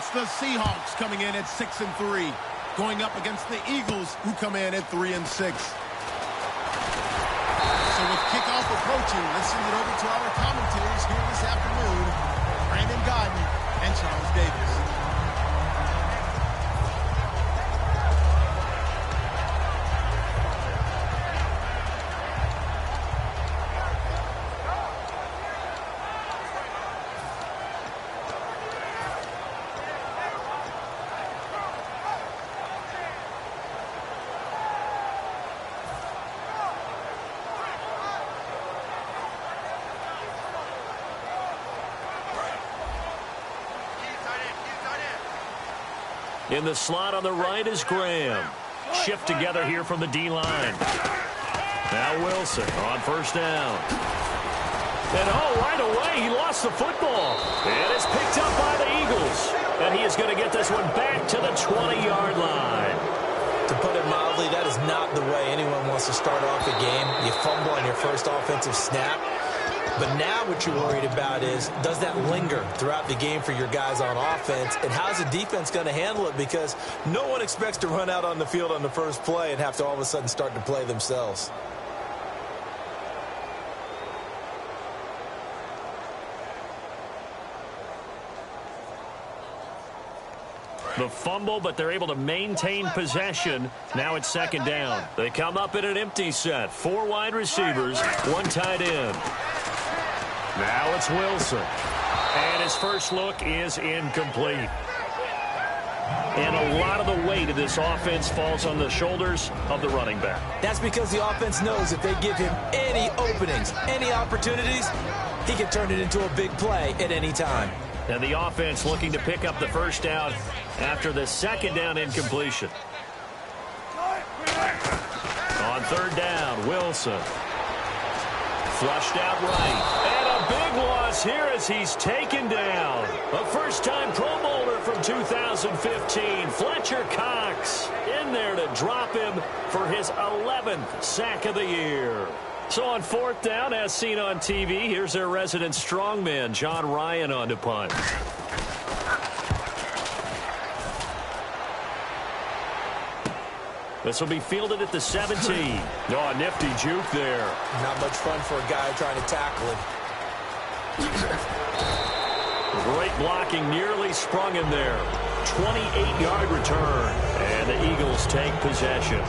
It's the Seahawks coming in at 6-3, going up against the Eagles, who come in at 3-6. So with kickoff approaching, let's send it over to our commentators here this afternoon, Brandon Godden and Charles Davis. In the slot on the right is Graham. Shift together here from the D-line. Now Wilson on first down. And right away he lost the football. And it's picked up by the Eagles. And he is going to get this one back to the 20-yard line. To put it mildly, that is not the way anyone wants to start off a game. You fumble on your first offensive snap. But now what you're worried about is, does that linger throughout the game for your guys on offense? And how's the defense going to handle it? Because no one expects to run out on the field on the first play and have to all of a sudden start to play themselves. The fumble, but they're able to maintain possession. Now it's second down. They come up in an empty set. 4 wide receivers, 1 tight end. Now it's Wilson. And his first look is incomplete. And a lot of the weight of this offense falls on the shoulders of the running back. That's because the offense knows if they give him any openings, any opportunities, he can turn it into a big play at any time. And the offense looking to pick up the first down after the second down incompletion. On third down, Wilson. Flushed out right. And a big loss here as he's taken down. A first-time Pro Bowler from 2015, Fletcher Cox, in there to drop him for his 11th sack of the year. So on fourth down, as seen on TV, here's their resident strongman, John Ryan, on to punt. This will be fielded at the 17. Oh, a nifty juke there. Not much fun for a guy trying to tackle him. Great blocking, nearly sprung him there. 28-yard return, and the Eagles take possession.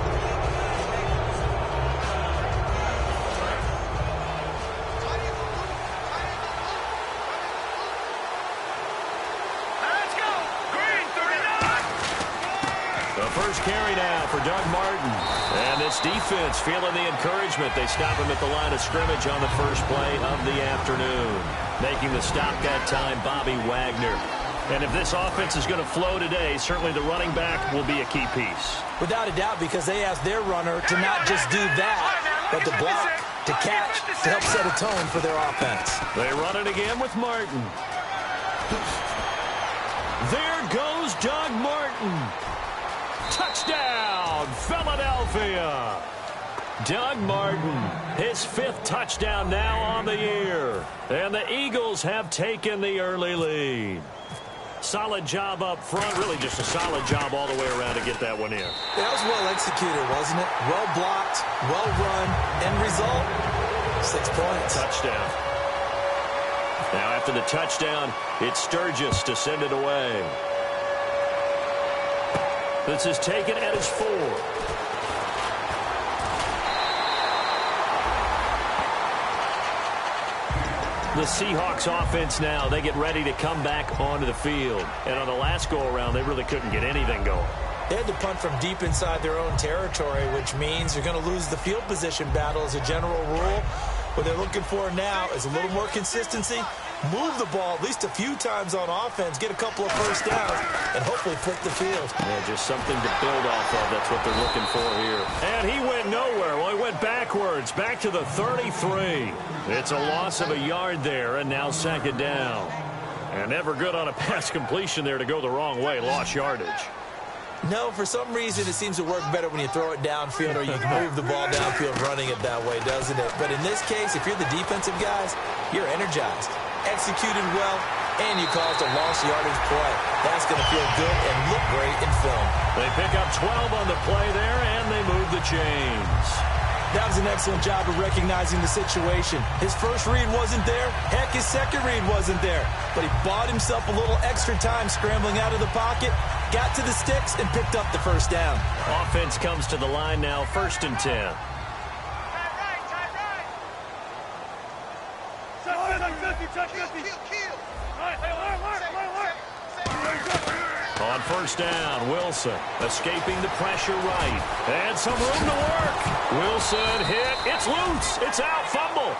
First carry now for Doug Martin. And this defense feeling the encouragement. They stop him at the line of scrimmage on the first play of the afternoon. Making the stop that time, Bobby Wagner. And if this offense is going to flow today, certainly the running back will be a key piece. Without a doubt, because they asked their runner to not just do that, but to block, to catch, to help set a tone for their offense. They run it again with Martin. There goes Doug Martin. Touchdown, Philadelphia. Doug Martin, his 5th touchdown now on the year. And the Eagles have taken the early lead. Solid job up front, really just a solid job all the way around to get that one in. That was well executed, wasn't it? Well blocked, well run, end result, 6 points. Touchdown. Now after the touchdown, it's Sturgis to send it away. This is taken at his 4. The Seahawks offense now, they get ready to come back onto the field. And on the last go-around, they really couldn't get anything going. They had to punt from deep inside their own territory, which means you're going to lose the field position battle as a general rule. What they're looking for now is a little more consistency, move the ball at least a few times on offense, get a couple of first downs, and hopefully flip the field. Yeah, just something to build off of. That's what they're looking for here. And he went nowhere. Well, he went backwards, back to the 33. It's a loss of a yard there, and now second down. And never good on a pass completion there to go the wrong way. Lost yardage. No, for some reason it seems to work better when you throw it downfield or you move the ball downfield running it that way, doesn't it? But in this case, if you're the defensive guys, you're energized. Executed well, and you caused a lost yardage play. That's going to feel good and look great in film. They pick up 12 on the play there, and they move the chains. That was an excellent job of recognizing the situation. His first read wasn't there. Heck, his second read wasn't there. But he bought himself a little extra time scrambling out of the pocket, got to the sticks, and picked up the first down. Offense comes to the line now, 1st and 10. On 1st down, Wilson escaping the pressure right. And some room to work. Wilson hit. It's loose. It's out. Fumble.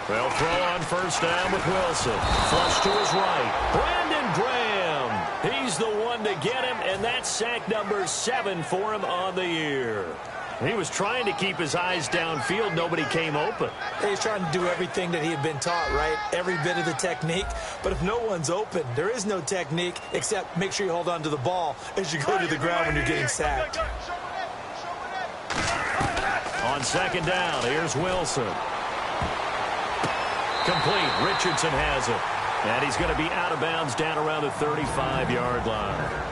They'll throw on 1st down with Wilson. Flush to his right. Brandon Graham. He's the one to get him, and that's sack number 7 for him on the year. He was trying to keep his eyes downfield. Nobody came open. He's trying to do everything that he had been taught, right? Every bit of the technique. But if no one's open, there is no technique except make sure you hold on to the ball as you go to the ground when you're getting sacked. On 2nd down, here's Wilson. Complete. Richardson has it. And he's going to be out of bounds down around the 35-yard line.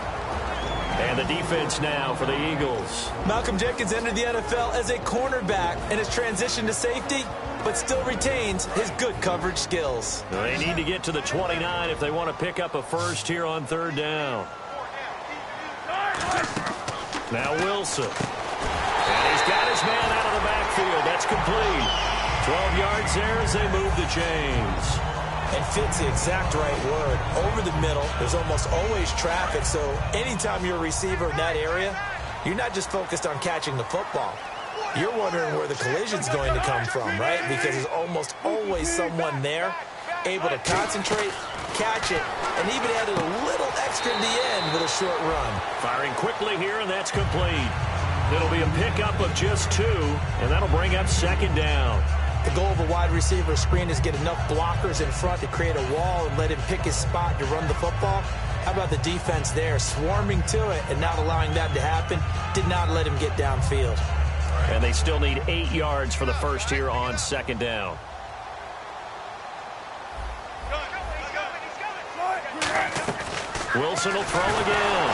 And the defense now for the Eagles. Malcolm Jenkins entered the NFL as a cornerback and has transitioned to safety, but still retains his good coverage skills. They need to get to the 29 if they want to pick up a first here on 3rd down. Now Wilson. And he's got his man out of the backfield. That's complete. 12 yards there as they move the chains. And fit's the exact right word. Over the middle, there's almost always traffic, so anytime you're a receiver in that area, you're not just focused on catching the football. You're wondering where the collision's going to come from, right? Because there's almost always someone there able to concentrate, catch it, and even added a little extra at the end with a short run. Firing quickly here, and that's complete. It'll be a pickup of just 2, and that'll bring up 2nd down. The goal of a wide receiver screen is get enough blockers in front to create a wall and let him pick his spot to run the football. How about the defense there, swarming to it and not allowing that to happen? Did not let him get downfield. And they still need 8 yards for the first here on 2nd down. Wilson will throw again.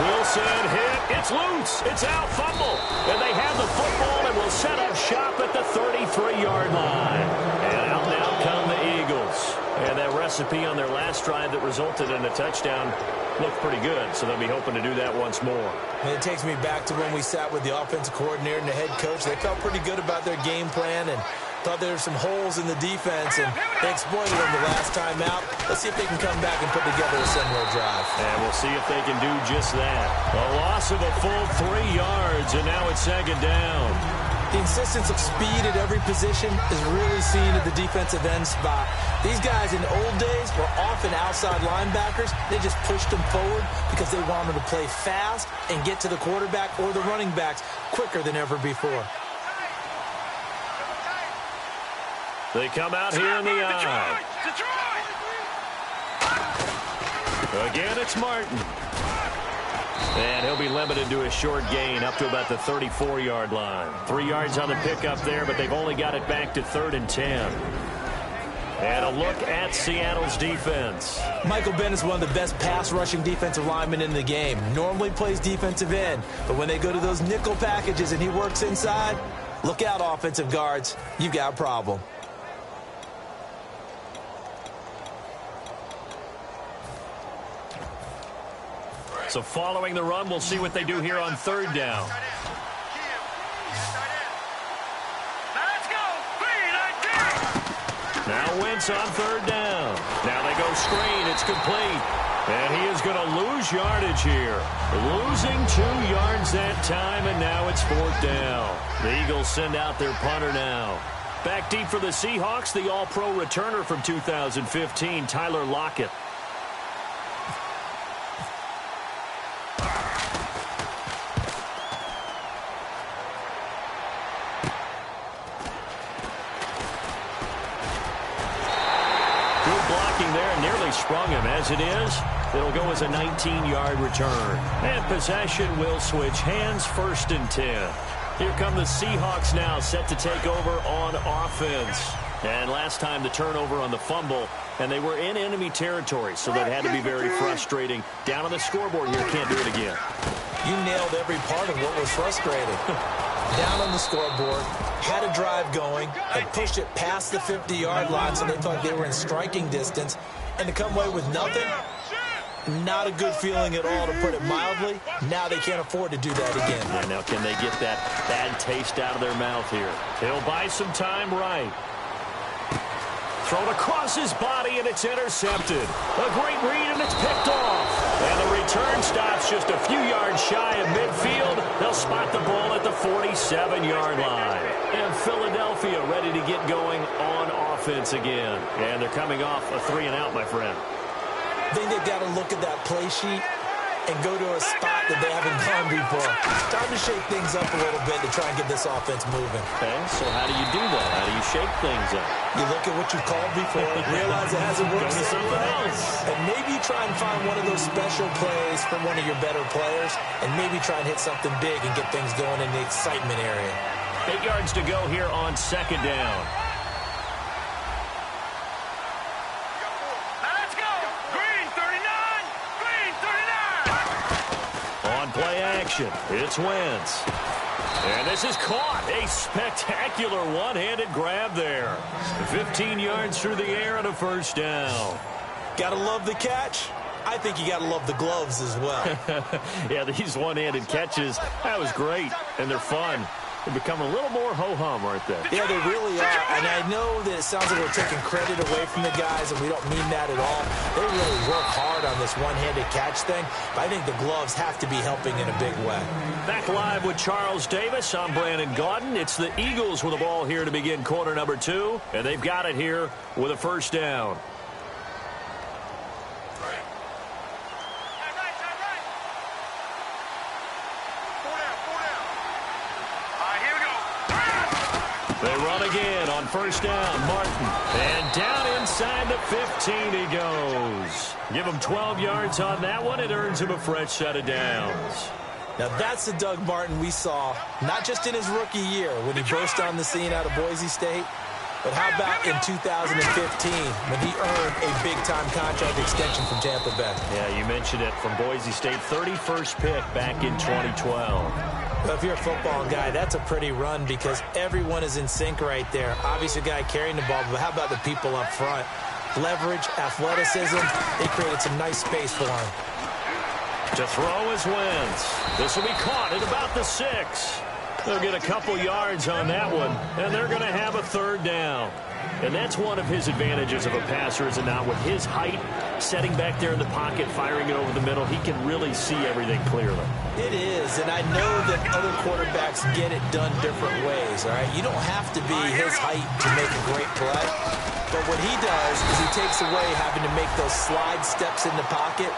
Wilson hit. It's loose. It's out. Fumble. And they have the football and will set up shop at the 33-yard line. And out now come the Eagles. And that recipe on their last drive that resulted in a touchdown looked pretty good, so they'll be hoping to do that once more. And it takes me back to when we sat with the offensive coordinator and the head coach. They felt pretty good about their game plan and thought there were some holes in the defense, and they exploited them the last time out. Let's see if they can come back and put together a similar drive. And we'll see if they can do just that. A loss of a full 3 yards, and now it's 2nd down. The insistence of speed at every position is really seen at the defensive end spot. These guys in the old days were often outside linebackers. They just pushed them forward because they wanted to play fast and get to the quarterback or the running backs quicker than ever before. They come out here in the eye. Again, it's Martin. And he'll be limited to a short gain up to about the 34-yard line. 3 yards on the pickup there, but they've only got it back to 3rd and 10. And a look at Seattle's defense. Michael Bennett's one of the best pass-rushing defensive linemen in the game. Normally plays defensive end, but when they go to those nickel packages and he works inside, look out, offensive guards. You've got a problem. So following the run, we'll see what they do here on 3rd down. Now Wentz on 3rd down. Now they go screen. It's complete. And he is going to lose yardage here. Losing 2 yards that time, and now it's 4th down. The Eagles send out their punter now. Back deep for the Seahawks, the All-Pro returner from 2015, Tyler Lockett. Sprung him as it is. It'll go as a 19-yard return. And possession will switch hands, 1st and 10. Here come the Seahawks now, set to take over on offense. And last time the turnover on the fumble, and they were in enemy territory, so that had to be very frustrating. Down on the scoreboard here, can't do it again. You nailed every part of what was frustrating. Down on the scoreboard, had a drive going, had pushed it past the 50-yard line, so they thought they were in striking distance, and to come away with nothing, not a good feeling at all, to put it mildly. Now they can't afford to do that again. Yeah, now can they get that bad taste out of their mouth here? He'll buy some time right. Thrown across his body, and it's intercepted. A great read, and it's picked off. And the return stops just a few yards shy of midfield. They'll spot the ball at the 47-yard line. And Philadelphia ready to get going on offense again. And they're coming off a 3-and-out, my friend. I think they've got to look at that play sheet and go to a spot that they haven't gone before. Time to shake things up a little bit to try and get this offense moving. Okay, so how do you do that? How do you shake things up? You look at what you've called before, realize it hasn't worked Go to something else. and maybe try and find one of those special plays from one of your better players, and maybe try and hit something big and get things going in the excitement area. 8 yards to go here on 2nd down. Play action. It's Wentz. And this is caught. A spectacular one-handed grab there. 15 yards through the air and a 1st down. Gotta love the catch. I think you gotta love the gloves as well. Yeah, these one-handed catches, that was great. And they're fun. They become a little more ho-hum, aren't they? Yeah, they really are. And I know that it sounds like we're taking credit away from the guys, and we don't mean that at all. They really work hard on this one-handed catch thing, but I think the gloves have to be helping in a big way. Back live with Charles Davis. I'm Brandon Gaudin. It's the Eagles with the ball here to begin quarter number 2, and they've got it here with a 1st down. They run again on 1st down. Martin. And down inside the 15 he goes. Give him 12 yards on that one. It earns him a fresh set of downs. Now that's the Doug Martin we saw, not just in his rookie year when he burst on the scene out of Boise State, but how about in 2015 when he earned a big-time contract extension from Tampa Bay? Yeah, you mentioned it, from Boise State, 31st pick back in 2012. Well, if you're a football guy, that's a pretty run because everyone is in sync right there. Obviously, a guy carrying the ball, but how about the people up front? Leverage, athleticism, they created some nice space for him. To throw is Wentz. This will be caught at about the 6. They'll get a couple yards on that one, and they're going to have a 3rd down. And that's one of his advantages of a passer, is it not? With his height, setting back there in the pocket, firing it over the middle, he can really see everything clearly. It is, and I know that other quarterbacks get it done different ways, all right? You don't have to be his height to make a great play. But what he does is he takes away having to make those slide steps in the pocket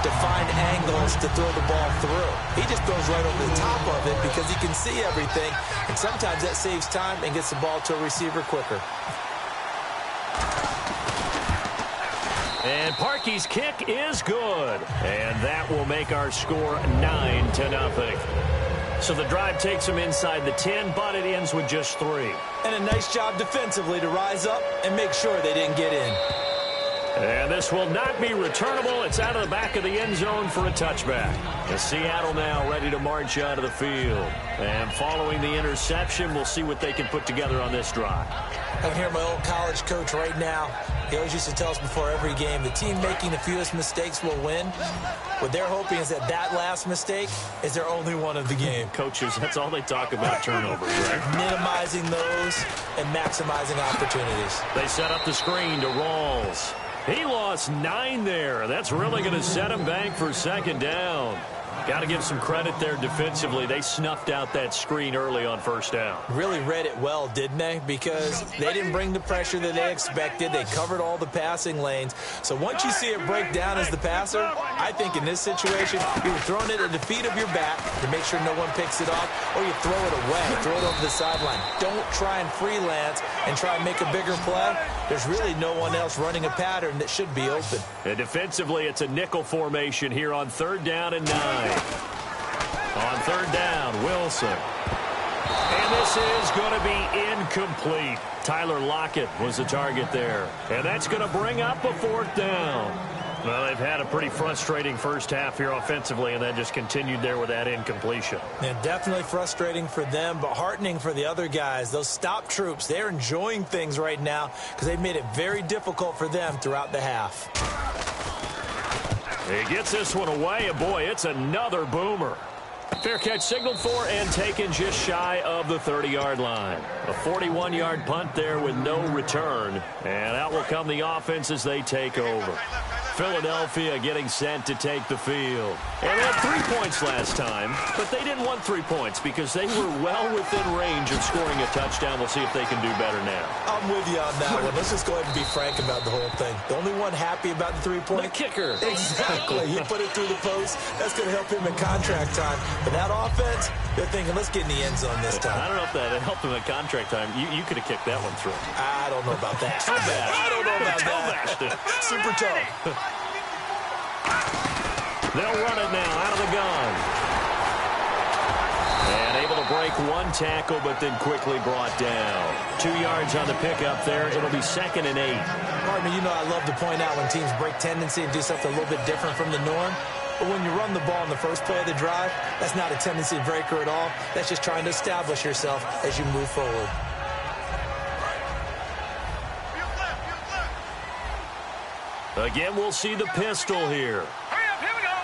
to find angles to throw the ball through. He just throws right over the top of it because he can see everything, and sometimes that saves time and gets the ball to a receiver quicker. And Parkey's kick is good. And that will make our score 9-0. So the drive takes them inside the 10, but it ends with just 3. And a nice job defensively to rise up and make sure they didn't get in. And this will not be returnable. It's out of the back of the end zone for a touchback. And Seattle now ready to march out of the field. And following the interception, we'll see what they can put together on this drive. I can hear my old college coach right now. He always used to tell us before every game, the team making the fewest mistakes will win. What they're hoping is that that last mistake is their only one of the game. Coaches, that's all they talk about, turnovers, right? Minimizing those and maximizing opportunities. They set up the screen to Rawls. He lost 9 there. That's really going to set him back for 2nd down. Got to give some credit there defensively. They snuffed out that screen early on 1st down. Really read it well, didn't they? Because they didn't bring the pressure that they expected. They covered all the passing lanes. So once you see it break down as the passer, I think in this situation, you're throwing it at the feet of your back to make sure no one picks it off, or you throw it away, throw it over the sideline. Don't try and freelance and try and make a bigger play. there's really no one else running a pattern that should be open. And defensively, it's a nickel formation here on 3rd down and 9. On 3rd down, Wilson. And this is going to be incomplete. Tyler Lockett was the target there. And that's going to bring up a 4th down. Well, they've had a pretty frustrating first half here offensively, and then just continued there with that incompletion. And definitely frustrating for them, but heartening for the other guys. Those stop troops, they're enjoying things right now because they've made it very difficult for them throughout the half. He gets this one away, and boy, it's another boomer. Fair catch signaled for and taken just shy of the 30-yard line. A 41-yard punt there with no return. And out will come the offense as they take over. Philadelphia getting set to take the field. And they had 3 points last time, but they didn't want 3 points because they were well within range of scoring a touchdown. We'll see if they can do better now. I'm with you on that one. Let's just go ahead and be frank about the whole thing. The only one happy about the 3-point? The kicker. Exactly. He put it through the post. That's going to help him in contract time. But that offense, they're thinking, let's get in the end zone this time. I don't know if that helped him at contract time. You could have kicked that one through. I don't know about that. I don't know about that. Super tough. They'll run it now out of the gun. And able to break one tackle, but then quickly brought down. 2 yards on the pickup there. It'll be 2nd and 8. Partner, you know I love to point out when teams break tendency and do something a little bit different from the norm. But when you run the ball in the first play of the drive, that's not a tendency breaker at all. That's just trying to establish yourself as you move forward. Again, we'll see the pistol here. Hurry up, here we go.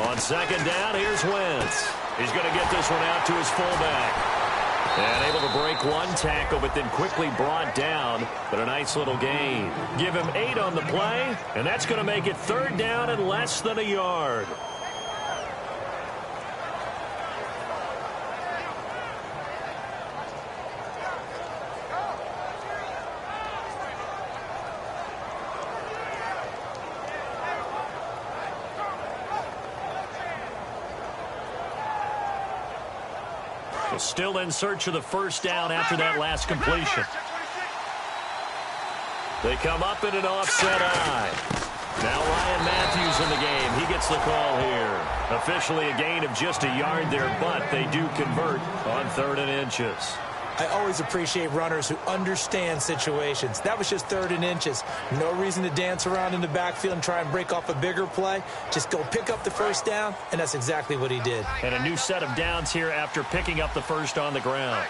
On 2nd down, here's Wentz. He's going to get this one out to his fullback. And able to break one tackle, but then quickly brought down. But a nice little gain. Give him 8 on the play, and that's going to make it 3rd down and less than a yard. Still in search of the 1st down after that last completion. They come up in an offset eye. Now Ryan Matthews in the game. He gets the call here. Officially a gain of just a yard there, but they do convert on 3rd and inches. I always appreciate runners who understand situations. That was just 3rd and inches. No reason to dance around in the backfield and try and break off a bigger play. Just go pick up the 1st down, and that's exactly what he did. And a new set of downs here after picking up the 1st on the ground. All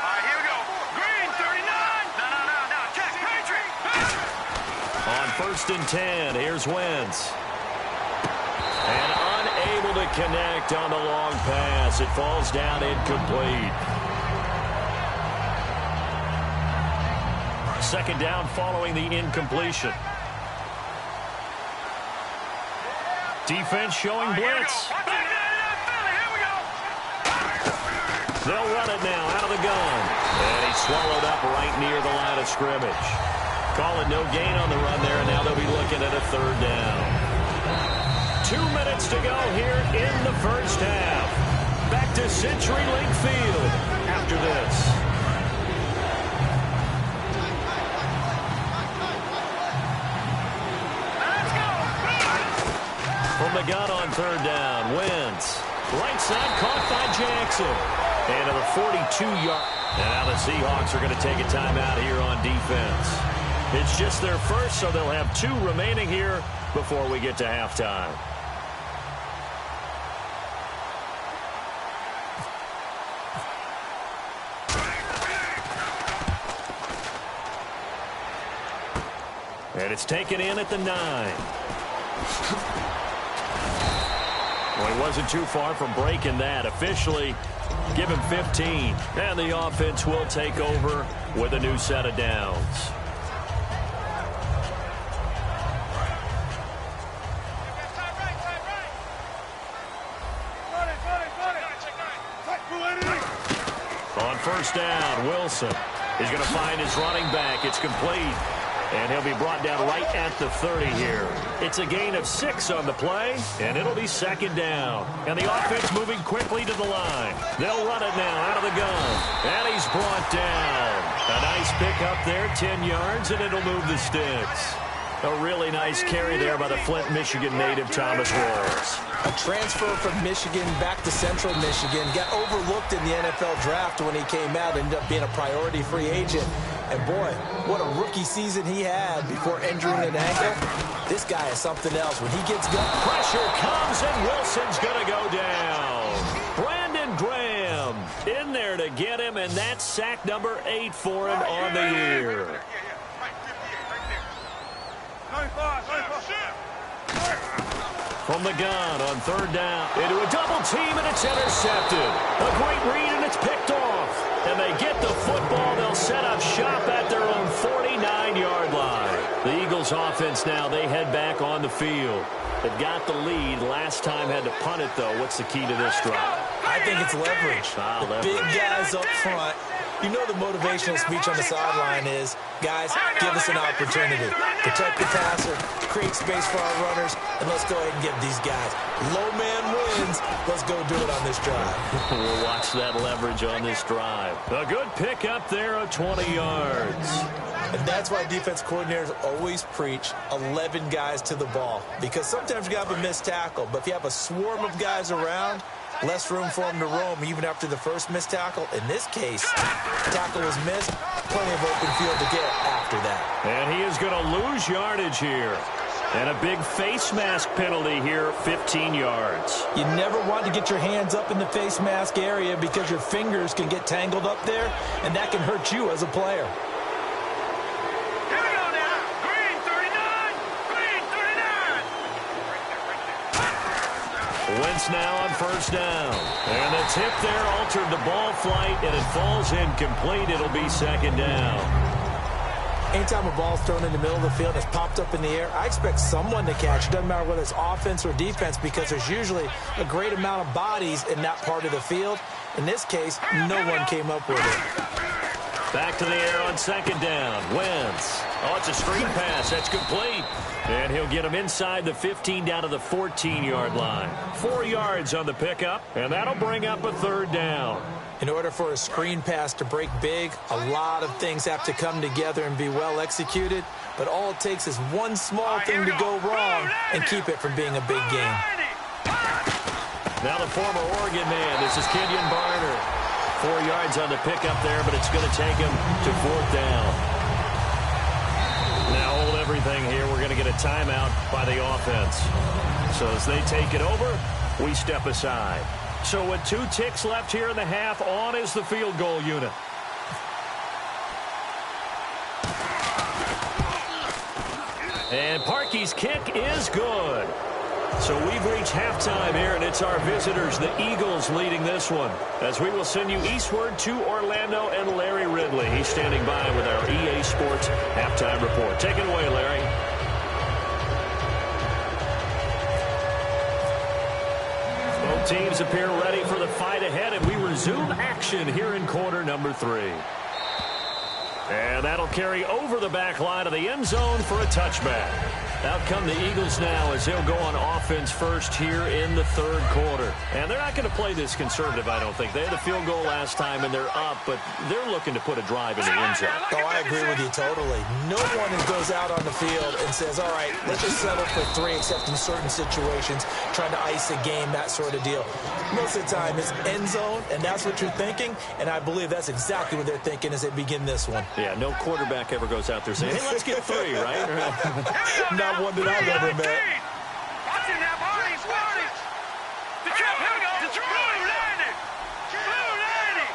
right, here we go. Green, 39. No. Check, Patriot. On 1st and 10, here's Wentz. And unable to connect on the long pass. It falls down incomplete. 2nd down following the incompletion. Defense showing blitz. They'll run it now out of the gun. And he's swallowed up right near the line of scrimmage. Calling no gain on the run there, and now they'll be looking at a 3rd down. 2 minutes to go here in the first half. Back to CenturyLink Field after this. From the gun on 3rd down, Wentz. Right side caught by Jackson. And to the 42-yard. And now the Seahawks are going to take a timeout here on defense. It's just their first, so they'll have 2 remaining here before we get to halftime. And it's taken in at the 9. Well, he wasn't too far from breaking that. Officially, give him 15. And the offense will take over with a new set of downs. On 1st down, Wilson is going to find his running back. It's complete. And he'll be brought down right at the 30 here. It's a gain of 6 on the play, and it'll be second down. And the offense moving quickly to the line. They'll run it now out of the gun. And he's brought down. A nice pick up there, 10 yards, and it'll move the sticks. A really nice carry there by the Flint, Michigan native Thomas Rawls. A transfer from Michigan back to Central Michigan. Got overlooked in the NFL draft when he came out. Ended up being a priority free agent. And boy, what a rookie season he had before injuring an ankle. This guy is something else. When he gets going, pressure comes, and Wilson's going to go down. Brandon Graham in there to get him, and that's sack number 8 for him on the year. From the gun on third down. Into a double team, and it's intercepted. A great read, and it's picked off. And they get the football. They'll set up shop at their own 49-yard line. The Eagles offense now, they head back on the field. They've got the lead. Last time had to punt it, though. What's the key to this drive? I think it's leverage. Big guys up front. You know the motivational speech on the sideline is, guys, give us an opportunity. Protect the passer, create space for our runners, and let's go ahead and give these guys. Low man wins. Let's go do it on this drive. We'll watch that leverage on this drive. A good pick up there of 20 yards. And that's why defense coordinators always preach 11 guys to the ball. Because sometimes you have a missed tackle, but if you have a swarm of guys around, less room for him to roam even after the first missed tackle. In this case, tackle was missed, plenty of open field to get after that. And he is going to lose yardage here. And a big face mask penalty here, 15 yards. You never want to get your hands up in the face mask area because your fingers can get tangled up there, and that can hurt you as a player. Wentz now on first down. And the tip there altered the ball flight, and it falls incomplete. It'll be second down. Anytime a ball's thrown in the middle of the field and it's popped up in the air, I expect someone to catch. It doesn't matter whether it's offense or defense because there's usually a great amount of bodies in that part of the field. In this case, no one came up with it. Back to the air on second down. Wentz. Oh, it's a screen pass. That's complete. And he'll get him inside the 15 down to the 14-yard line. 4 yards on the pickup, and that'll bring up a third down. In order for a screen pass to break big, a lot of things have to come together and be well executed. But all it takes is one small thing to go wrong and keep it from being a big game. Now the former Oregon man. This is Kenyon Barner. 4 yards on the pickup there, but it's going to take him to fourth down. Now hold everything here. We're going to get a timeout by the offense. So as they take it over, we step aside. So with 2 ticks left here in the half, on is the field goal unit. And Parkey's kick is good. So we've reached halftime here, and it's our visitors, the Eagles, leading this one. As we will send you eastward to Orlando and Larry Ridley. He's standing by with our EA Sports halftime report. Take it away, Larry. Both teams appear ready for the fight ahead, and we resume action here in quarter number 3. And that'll carry over the back line of the end zone for a touchback. Out come the Eagles now as they'll go on offense first here in the third quarter. And they're not going to play this conservative, I don't think. They had the field goal last time, and they're up, but they're looking to put a drive in the end zone. Oh, I agree with you totally. No one goes out on the field and says, all right, let's just settle for 3, except in certain situations, trying to ice a game, that sort of deal. Most of the time, it's end zone, and that's what you're thinking, and I believe that's exactly what they're thinking as they begin this one. Yeah, no quarterback ever goes out there saying, hey, let's get 3, right? Not one that I've ever met. Watching that body, Sparty. The trap, here we go. The blue landing. Blue landing.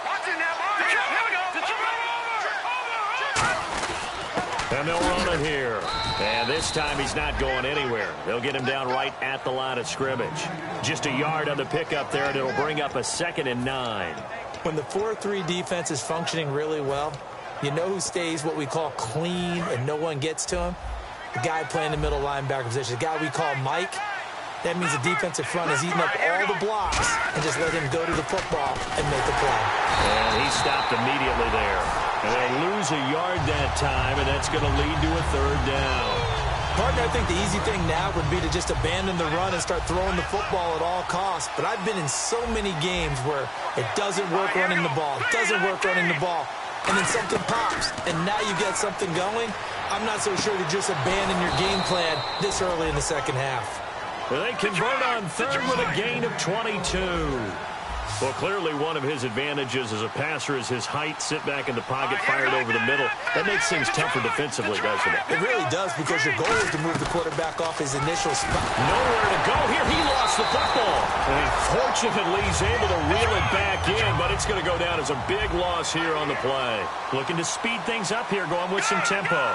Watching that body. The trap, here we go. The trap, over. And they'll run it here. And this time he's not going anywhere. They'll get him down right at the line of scrimmage. Just a yard on the pickup there, and it'll bring up a 2nd and 9. When the 4-3 defense is functioning really well, you know who stays what we call clean and no one gets to him? The guy playing the middle linebacker position, the guy we call Mike. That means the defensive front is eating up all the blocks and just let him go to the football and make the play. And he stopped immediately there. And they lose a yard that time, and that's going to lead to a third down. Partner, I think the easy thing now would be to just abandon the run and start throwing the football at all costs. But I've been in so many games where it doesn't work running the ball. It doesn't work running the ball. And then something pops, and now you get something going. I'm not so sure to just abandon your game plan this early in the second half. They convert on third with a gain of 22. Well, clearly one of his advantages as a passer is his height. Sit back in the pocket, fired over the middle. That makes things tougher defensively, doesn't it? It really does, because your goal is to move the quarterback off his initial spot. Nowhere to go here. He lost the football. And fortunately, he's able to reel it back in, but it's going to go down as a big loss here on the play. Looking to speed things up here, going with some tempo.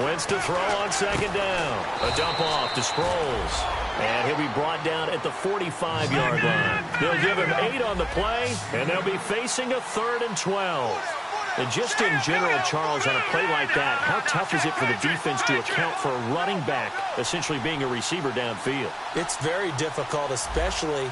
Wentz to throw on second down. A dump off to Sproles. And he'll be brought down at the 45-yard line. They'll give him 8 on the play, and they'll be facing a 3rd and 12. And just in general, Charles, on a play like that, how tough is it for the defense to account for a running back essentially being a receiver downfield? It's very difficult, especially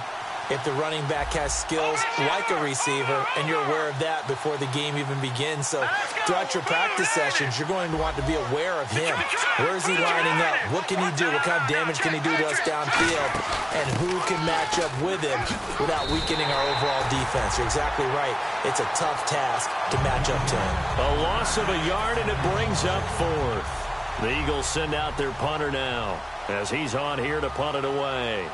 if the running back has skills like a receiver, and you're aware of that before the game even begins. So throughout your practice sessions, you're going to want to be aware of him. Where is he lining up? What can he do? What kind of damage can he do to us downfield? And who can match up with him without weakening our overall defense? You're exactly right. It's a tough task to match up to him. A loss of a yard, and it brings up 4th. The Eagles send out their punter now as he's on here to punt it away.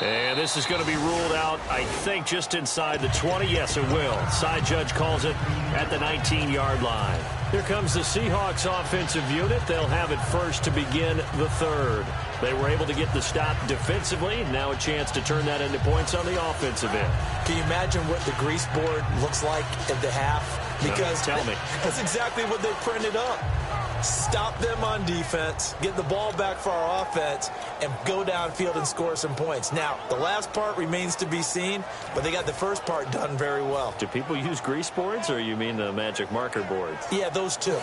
And this is going to be ruled out, I think, just inside the 20. Yes, it will. Side judge calls it at the 19-yard line. Here comes the Seahawks offensive unit. They'll have it first to begin the 3rd. They were able to get the stop defensively. Now a chance to turn that into points on the offensive end. Can you imagine what the grease board looks like at the half? Because tell me. That's exactly what they printed up. Stop them on defense, get the ball back for our offense, and go downfield and score some points. Now, the last part remains to be seen, but they got the first part done very well. Do people use grease boards, or you mean the magic marker boards? Yeah, those two.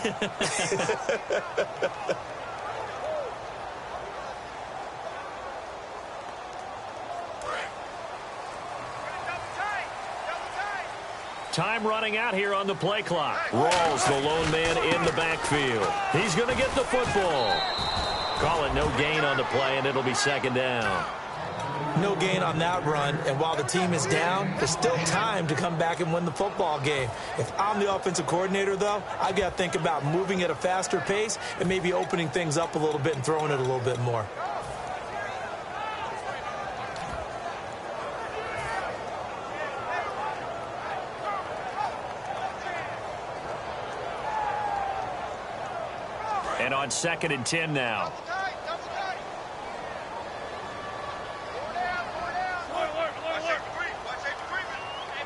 Time running out here on the play clock. Rawls, the lone man in the backfield. He's going to get the football. Call it no gain on the play, and it'll be 2nd down. No gain on that run, and while the team is down, there's still time to come back and win the football game. If I'm the offensive coordinator, though, I've got to think about moving at a faster pace and maybe opening things up a little bit and throwing it a little bit more. And on 2nd and 10 now.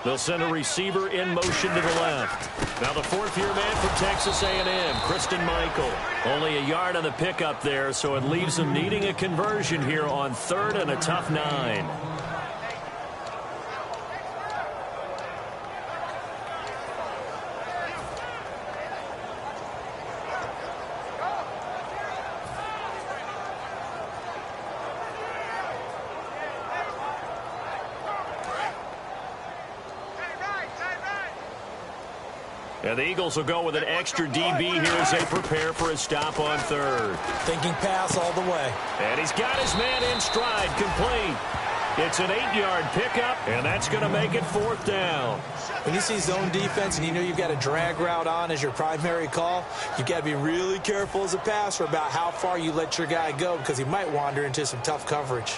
They'll send a receiver in motion to the left. Now the 4th-year man from Texas A&M, Christian Michael. Only a yard on the pickup there, so it leaves them needing a conversion here on 3rd and a tough 9. And the Eagles will go with an extra DB here as they prepare for a stop on 3rd. Thinking pass all the way. And he's got his man in stride, complete. It's an 8-yard pickup, and that's going to make it 4th down. When you see zone defense and you know you've got a drag route on as your primary call, you've got to be really careful as a passer about how far you let your guy go, because he might wander into some tough coverage.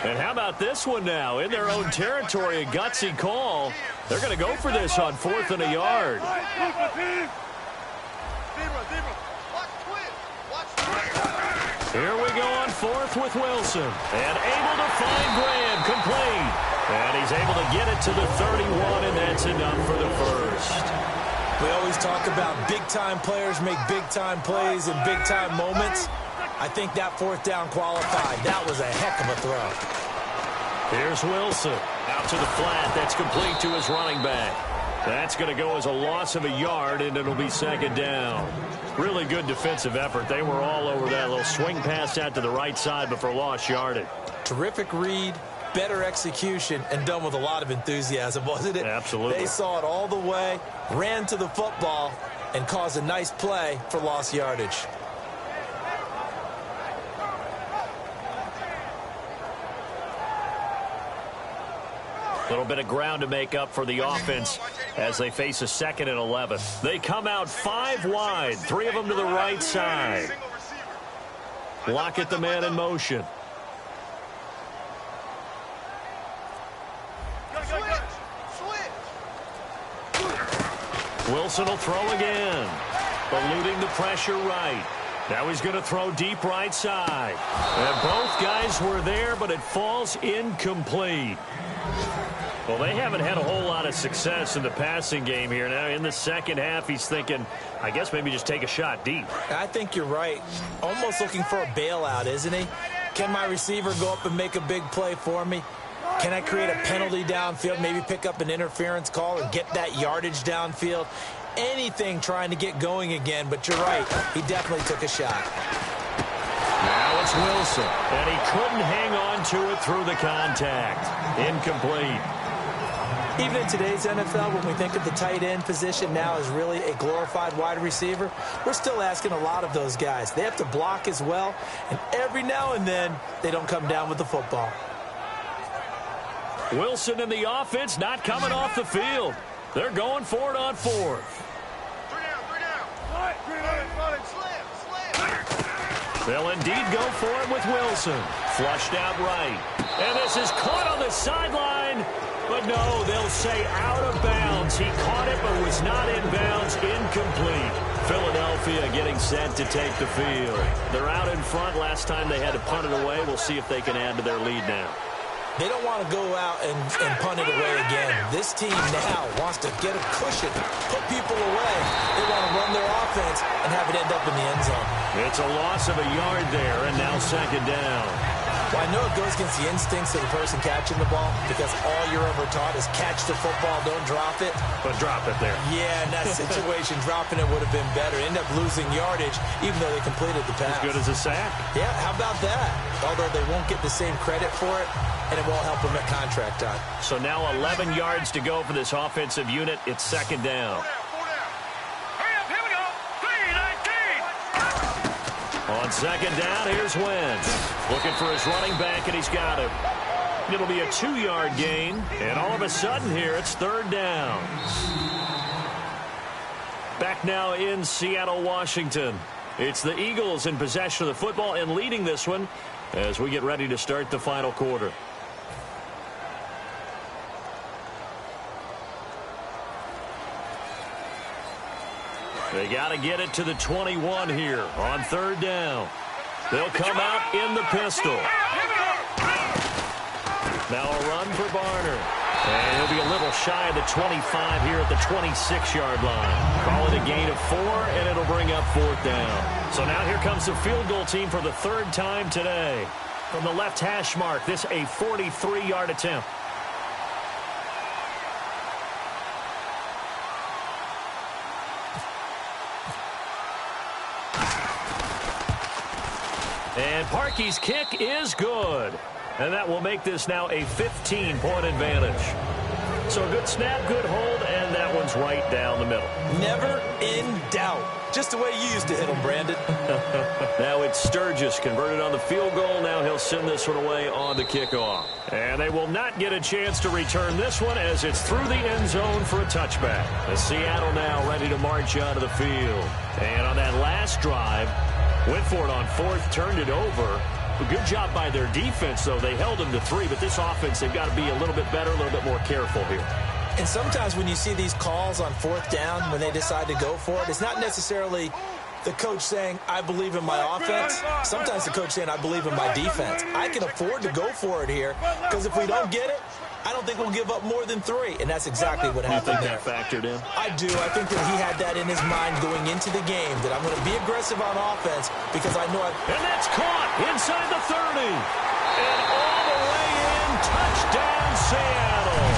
And how about this one now? In their own territory, a gutsy call. They're going to go for this on 4th and a yard. Here we go on 4th with Wilson. And able to find Graham, complete. And he's able to get it to the 31, and that's enough for the first. We always talk about big-time players make big-time plays in big-time moments. I think that fourth down qualified. That was a heck of a throw. Here's Wilson. Out to the flat. That's complete to his running back. That's going to go as a loss of a yard, and it'll be second down. Really good defensive effort. They were all over that little swing pass out to the right side, but for lost yardage. Terrific read, better execution, and done with a lot of enthusiasm, wasn't it? Absolutely. They saw it all the way, ran to the football, and caused a nice play for lost yardage. A little bit of ground to make up for the offense as they face a 2nd and 11. They come out 5 wide, 3 of them to the right side. Lockett the man in motion. Wilson will throw again. Eluding the pressure right. Now he's going to throw deep right side. And both guys were there, but it falls incomplete. Well, they haven't had a whole lot of success in the passing game here. Now, in the second half, he's thinking, I guess maybe just take a shot deep. I think you're right. Almost looking for a bailout, isn't he? Can my receiver go up and make a big play for me? Can I create a penalty downfield, maybe pick up an interference call or get that yardage downfield? Anything trying to get going again, but you're right. He definitely took a shot. Now it's Wilson, and he couldn't hang on to it through the contact. Incomplete. Even in today's NFL, when we think of the tight end position now as really a glorified wide receiver, we're still asking a lot of those guys. They have to block as well, and every now and then, they don't come down with the football. Wilson and the offense not coming off the field. They're going for it on 4th. They'll indeed go for it with Wilson. Flushed out right. And this is caught on the sideline. But no, they'll say out of bounds. He caught it but was not in bounds. Incomplete. Philadelphia getting set to take the field. They're out in front. Last time they had to punt it away. We'll see if they can add to their lead now. They don't want to go out and punt it away again. This team now wants to get a cushion, put people away. They want to run their offense and have it end up in the end zone. It's a loss of a yard there, and now second down. Well, I know it goes against the instincts of the person catching the ball because all you're ever taught is catch the football, don't drop it. But drop it there. Yeah, in that situation, dropping it would have been better. End up losing yardage even though they completed the pass. As good as a sack. Yeah, how about that? Although they won't get the same credit for it, and it won't help them at contract time. So now 11 yards to go for this offensive unit. It's second down. Hurry up, here we go. 3-19. On second down, here's Wentz. Looking for his running back, and he's got him. It'll be a 2-yard gain, and all of a sudden here, it's third down. Back now in Seattle, Washington. It's the Eagles in possession of the football and leading this one as we get ready to start the final quarter. They got to get it to the 21 here on third down. They'll come out in the pistol. Now a run for Barner. And he'll be a little shy of the 25 here at the 26-yard line. Call it a gain of 4, and it'll bring up fourth down. So now here comes the field goal team for the third time today. From the left hash mark, this a 43-yard attempt. And Parkey's kick is good. And that will make this now a 15-point advantage. So a good snap, good hold, and that one's right down the middle. Never in doubt. Just the way you used to hit them, Brandon. Now it's Sturgis converted on the field goal. Now he'll send this one away on the kickoff. And they will not get a chance to return this one as it's through the end zone for a touchback. The Seattle now ready to march onto the field. And on that last drive, went for it on fourth, turned it over. A good job by their defense, though. They held them to 3, but this offense, they've got to be a little bit better, a little bit more careful here. And sometimes when you see these calls on fourth down, when they decide to go for it, it's not necessarily the coach saying, I believe in my offense. Sometimes the coach saying, I believe in my defense. I can afford to go for it here because if we don't get it, I don't think we'll give up more than 3, and that's exactly what happened there. You think that factored in? I do. I think that he had that in his mind going into the game, that I'm going to be aggressive on offense because I know And that's caught inside the 30. And all the way in, touchdown Seattle.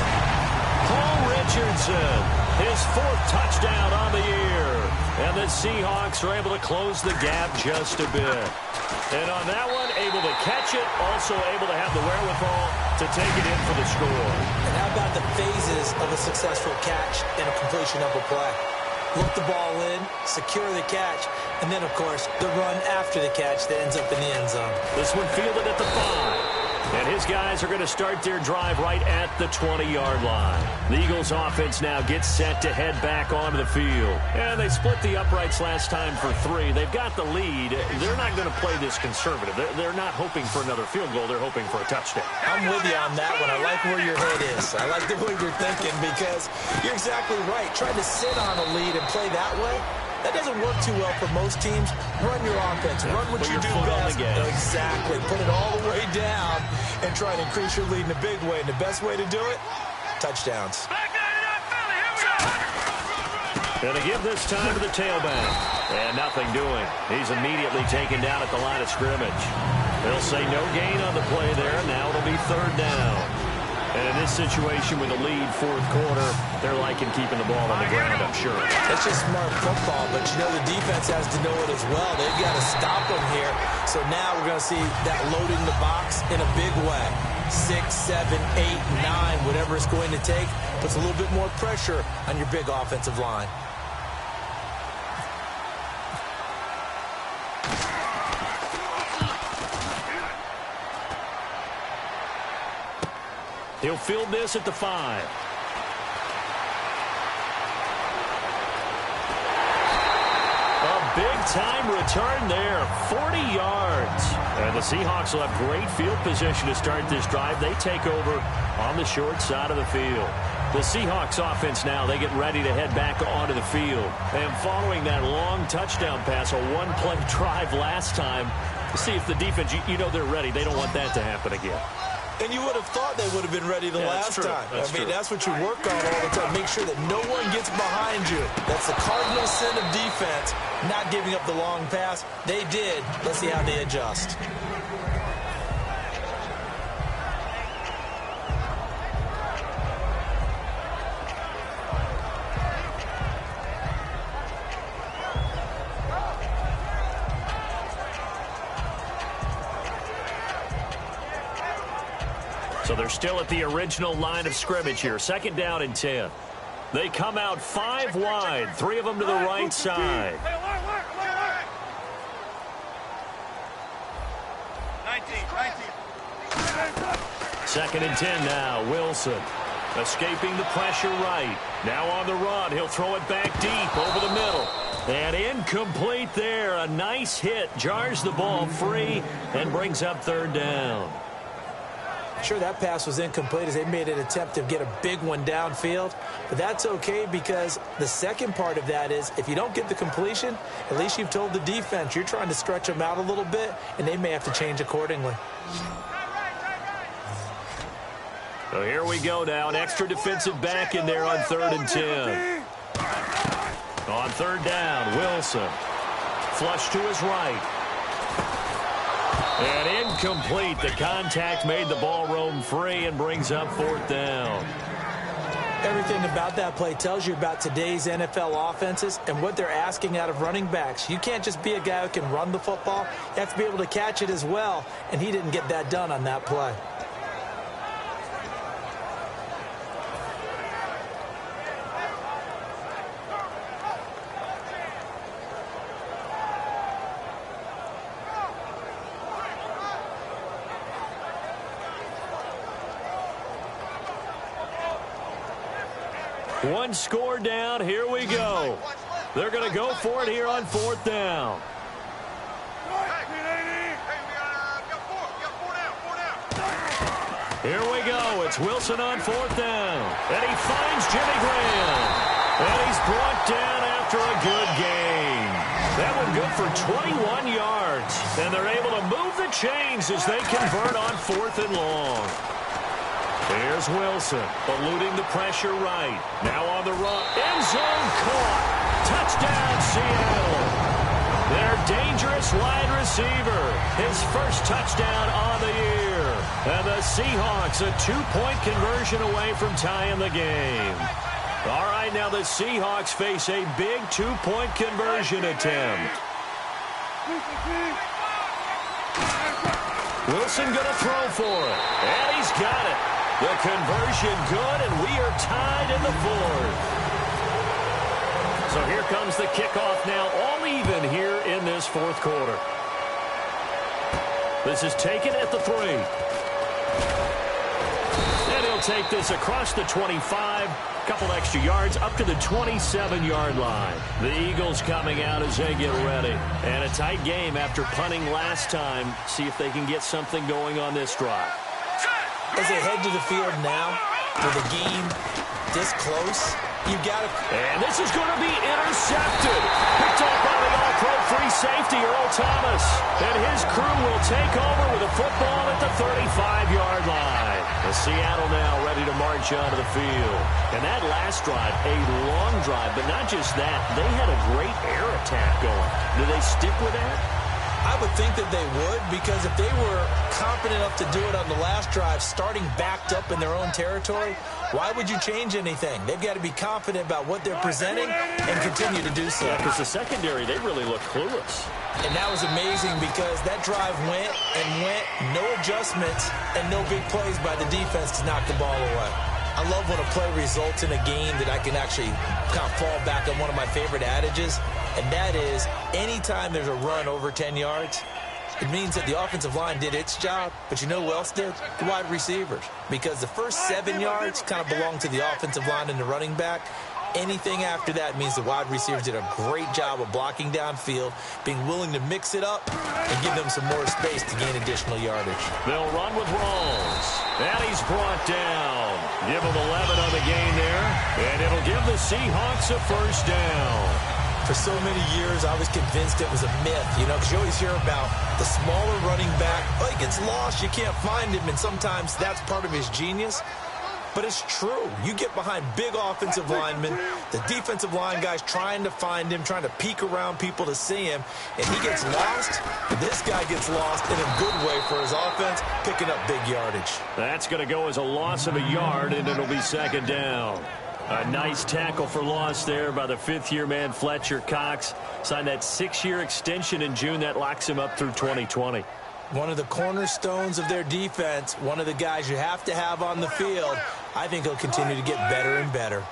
Paul Richardson, his 4th touchdown on the year. And the Seahawks are able to close the gap just a bit. And on that one, able to catch it, also able to have the wherewithal to take it in for the score. And how about the phases of a successful catch and a completion of a play? Look the ball in, secure the catch, and then, of course, the run after the catch that ends up in the end zone. This one fielded at the 5. And his guys are going to start their drive right at the 20-yard line. The Eagles offense now gets set to head back onto the field. And they split the uprights last time for 3. They've got the lead. They're not going to play this conservative. They're not hoping for another field goal. They're hoping for a touchdown. I'm with you on that one. I like where your head is. I like the way you're thinking because you're exactly right. Trying to sit on a lead and play that way, that doesn't work too well for most teams. Run your offense. Run what you do best. Exactly. Put it all the way down and try and increase your lead in a big way. And the best way to do it, touchdowns. And to give this time to the tailback. And nothing doing. He's immediately taken down at the line of scrimmage. They'll say no gain on the play there. Now it'll be 3rd down. And in this situation with a lead 4th quarter, they're liking keeping the ball on the ground, I'm sure. That's just smart football, but you know the defense has to know it as well. They've got to stop them here. So now we're going to see that loading the box in a big way. 6, 7, 8, 9, whatever it's going to take, puts a little bit more pressure on your big offensive line. He'll field this at the 5. A big-time return there, 40 yards. And the Seahawks will have great field position to start this drive. They take over on the short side of the field. The Seahawks offense now, they get ready to head back onto the field. And following that long touchdown pass, a one-play drive last time, to see if the defense, you know they're ready. They don't want that to happen again. And you would have thought they would have been ready the last time. I mean, that's what you work on all the time. Make sure that no one gets behind you. That's the cardinal sin of defense, not giving up the long pass. They did. Let's see how they adjust. So they're still at the original line of scrimmage here. 2nd down and 10. They come out 5 wide. 3 of them to the right side. 2nd and 10 now. Wilson escaping the pressure right. Now on the run. He'll throw it back deep over the middle. And incomplete there. A nice hit. Jars the ball free and brings up 3rd down. Sure, that pass was incomplete as they made an attempt to get a big one downfield. But that's okay because the second part of that is if you don't get the completion, at least you've told the defense you're trying to stretch them out a little bit, and they may have to change accordingly. So here we go now. An extra defensive back in there on 3rd and 10. On 3rd down, Wilson. Flush to his right. And incomplete. The contact made the ball roam free and brings up 4th down. Everything about that play tells you about today's NFL offenses and what they're asking out of running backs. You can't just be a guy who can run the football. You have to be able to catch it as well, and he didn't get that done on that play. One score down. Here we go. They're going to go for it here on 4th down. Here we go. It's Wilson on 4th down. And he finds Jimmy Graham. And he's brought down after a good game. That one good for 21 yards. And they're able to move the chains as they convert on 4th and long. Here's Wilson, eluding the pressure right. Now on the run. End zone caught. Touchdown, Seattle. Their dangerous wide receiver. His first touchdown on the year. And the Seahawks a 2-point conversion away from tying the game. All right, now the Seahawks face a big 2-point conversion attempt. Wilson going to throw for it. And he's got it. The conversion good, and we are tied in the fourth. So here comes the kickoff now, all even here in this fourth quarter. This is taken at the 3. And he'll take this across the 25. Couple extra yards up to the 27-yard line. The Eagles coming out as they get ready. And a tight game after punting last time. See if they can get something going on this drive. As they head to the field now, with a game this close, you've got to... And this is going to be intercepted. Picked up by the all-pro free safety, Earl Thomas. And his crew will take over with a football at the 35-yard line. The Seattle now ready to march onto the field. And that last drive, a long drive, but not just that. They had a great air attack going. Do they stick with that? I would think that they would, because if they were confident enough to do it on the last drive, starting backed up in their own territory, why would you change anything? They've got to be confident about what they're presenting and continue to do so. Yeah, because the secondary, they really look clueless. And that was amazing because that drive went and went, no adjustments and no big plays by the defense to knock the ball away. I love when a play results in a game that I can actually kind of fall back on one of my favorite adages, and that is anytime there's a run over 10 yards, it means that the offensive line did its job, but you know who else did? The wide receivers. Because the first 7 yards kind of belong to the offensive line and the running back. Anything after that means the wide receivers did a great job of blocking downfield, being willing to mix it up, and give them some more space to gain additional yardage. They'll run with Rawls. And he's brought down. Give him 11 on the gain there. And it'll give the Seahawks a first down. For so many years, I was convinced it was a myth, you know, because you always hear about the smaller running back. Oh, he gets lost, you can't find him, and sometimes that's part of his genius. But it's true. You get behind big offensive linemen, the defensive line guys trying to find him, trying to peek around people to see him, and he gets lost. This guy gets lost in a good way for his offense, picking up big yardage. That's going to go as a loss of a yard, and it'll be second down. A nice tackle for loss there by the fifth-year man Fletcher Cox. Signed that 6-year extension in June. That locks him up through 2020. One of the cornerstones of their defense, one of the guys you have to have on the field. I think he'll continue to get better and better.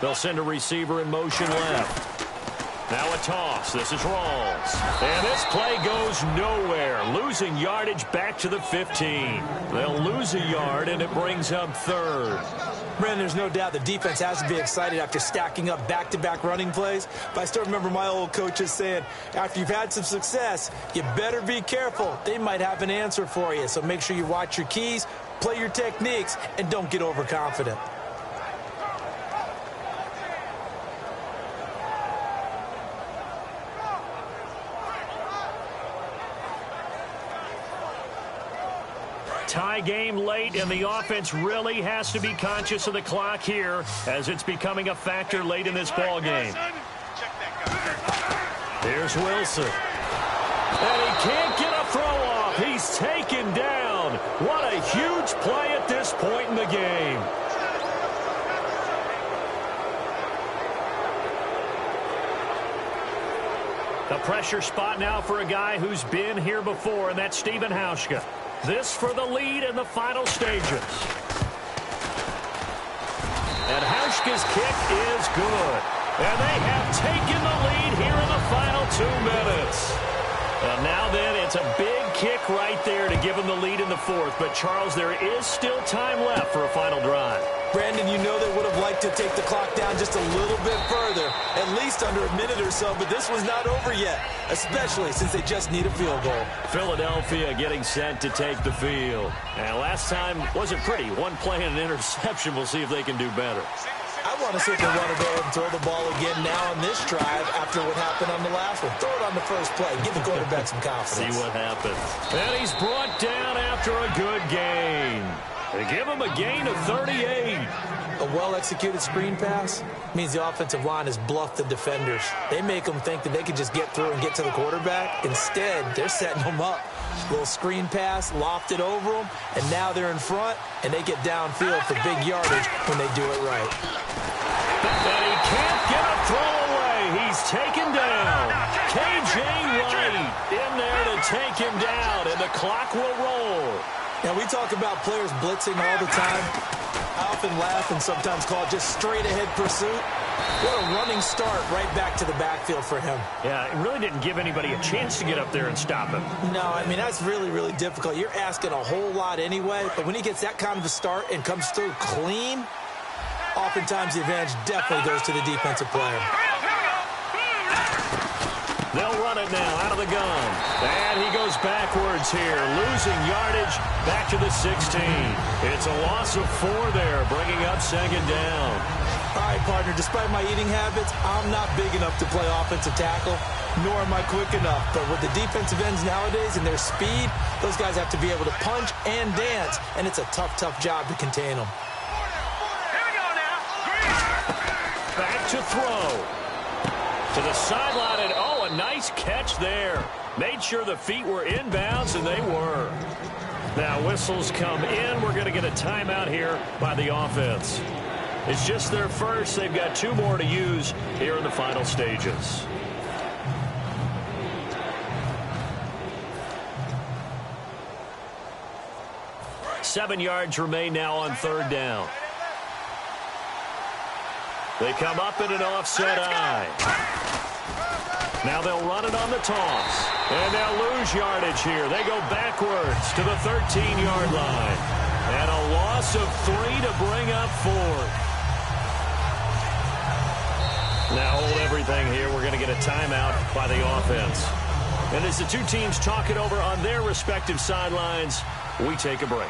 They'll send a receiver in motion left. Now a toss. This is Rawls. And this play goes nowhere. Losing yardage back to the 15. They'll lose a yard, and it brings up third. Brandon, there's no doubt the defense has to be excited after stacking up back-to-back running plays. But I still remember my old coaches saying, after you've had some success, you better be careful. They might have an answer for you. So make sure you watch your keys, play your techniques, and don't get overconfident. Tie game late, and the offense really has to be conscious of the clock here as it's becoming a factor late in this ball game. Here's Wilson. And he can't get a throw off. He's taken down. What a huge play at this point in the game. The pressure spot now for a guy who's been here before, and that's Stephen Hauschka. This for the lead in the final stages. And Hauschka's kick is good. And they have taken the lead here in the final 2 minutes. And now then, it's a big kick right there to give them the lead in the fourth. But, Charles, there is still time left for a final drive. Brandon, you know they would have liked to take the clock down just a little bit further, at least under a minute or so, but this was not over yet, especially since they just need a field goal. Philadelphia getting set to take the field. And last time wasn't pretty. One play and an interception. We'll see if they can do better. I want to see if they want to go ahead and throw the ball again now on this drive after what happened on the last one. Throw it on the first play. Give the quarterback some confidence. See what happens. And he's brought down after a good gain. They give him a gain of 38. A well-executed screen pass means the offensive line has bluffed the defenders. They make them think that they can just get through and get to the quarterback. Instead, they're setting them up. Little screen pass, lofted over them, and now they're in front, and they get downfield for big yardage when they do it right. And he can't get a throw away. He's taken down. K.J. Wright in there to take him down, and the clock will roll. Now, we talk about players blitzing all the time. I often laugh and sometimes call it just straight-ahead pursuit. What a running start right back to the backfield for him. Yeah, it really didn't give anybody a chance to get up there and stop him. No, I mean, that's really, really difficult. You're asking a whole lot anyway, but when he gets that kind of a start and comes through clean, oftentimes the advantage definitely goes to the defensive player. They'll run it now out of the gun. And he goes backwards here, losing yardage back to the 16. It's a loss of 4 there, bringing up second down. All right, partner, despite my eating habits, I'm not big enough to play offensive tackle, nor am I quick enough. But with the defensive ends nowadays and their speed, those guys have to be able to punch and dance, and it's a tough, tough job to contain them. Here we go now. Back to throw. To the sideline, and oh, a nice catch there. Made sure the feet were inbounds, and they were. Now whistles come in. We're going to get a timeout here by the offense. It's just their first. They've got 2 more to use here in the final stages. Seven yards remain now on third down. They come up in an offset eye. Now they'll run it on the toss. And they'll lose yardage here. They go backwards to the 13-yard line. And a loss of 3 to bring up 4. Now hold everything here. We're going to get a timeout by the offense. And as the two teams talk it over on their respective sidelines, we take a break.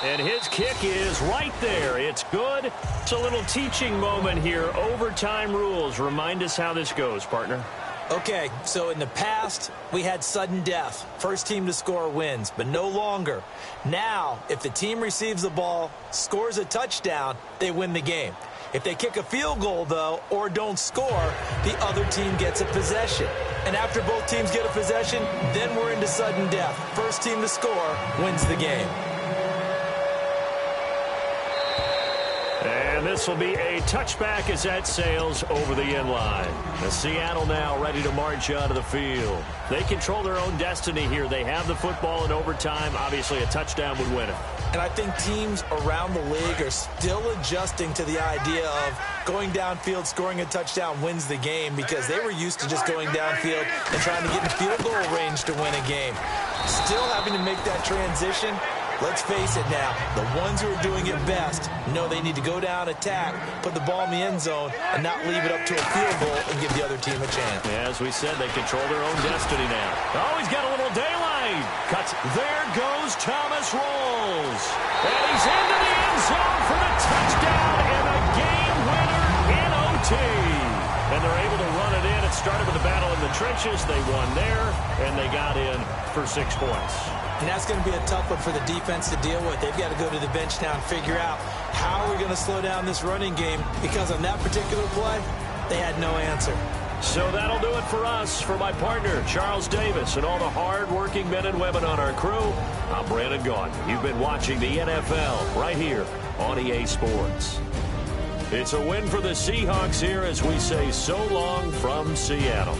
And his kick is right there. It's good. It's a little teaching moment here. Overtime rules. Remind us how this goes, partner. Okay, so in the past, we had sudden death. First team to score wins, but no longer. Now, if the team receives the ball, scores a touchdown, they win the game. If they kick a field goal, though, or don't score, the other team gets a possession. And after both teams get a possession, then we're into sudden death. First team to score wins the game. And this will be a touchback as that sails over the end line. The Seattle now ready to march onto the field. They control their own destiny here. They have the football in overtime. Obviously, a touchdown would win it. And I think teams around the league are still adjusting to the idea of going downfield, scoring a touchdown wins the game, because they were used to just going downfield and trying to get in field goal range to win a game. Still having to make that transition. Let's face it now, the ones who are doing it best know they need to go down, attack, put the ball in the end zone, and not leave it up to a field goal and give the other team a chance. Yeah, as we said, they control their own destiny now. Oh, he's got a little daylight. Cuts. There goes Thomas Rolls. And he's into the end zone for the touchdown and a game winner in OT. And they're able to run it in. It started with a battle in the trenches. They won there, and they got in for 6 points. And that's going to be a tough one for the defense to deal with. They've got to go to the bench now and figure out how we're going to slow down this running game, because on that particular play, they had no answer. So that'll do it for us. For my partner, Charles Davis, and all the hard-working men and women on our crew, I'm Brandon Gaudin. You've been watching the NFL right here on EA Sports. It's a win for the Seahawks here as we say so long from Seattle.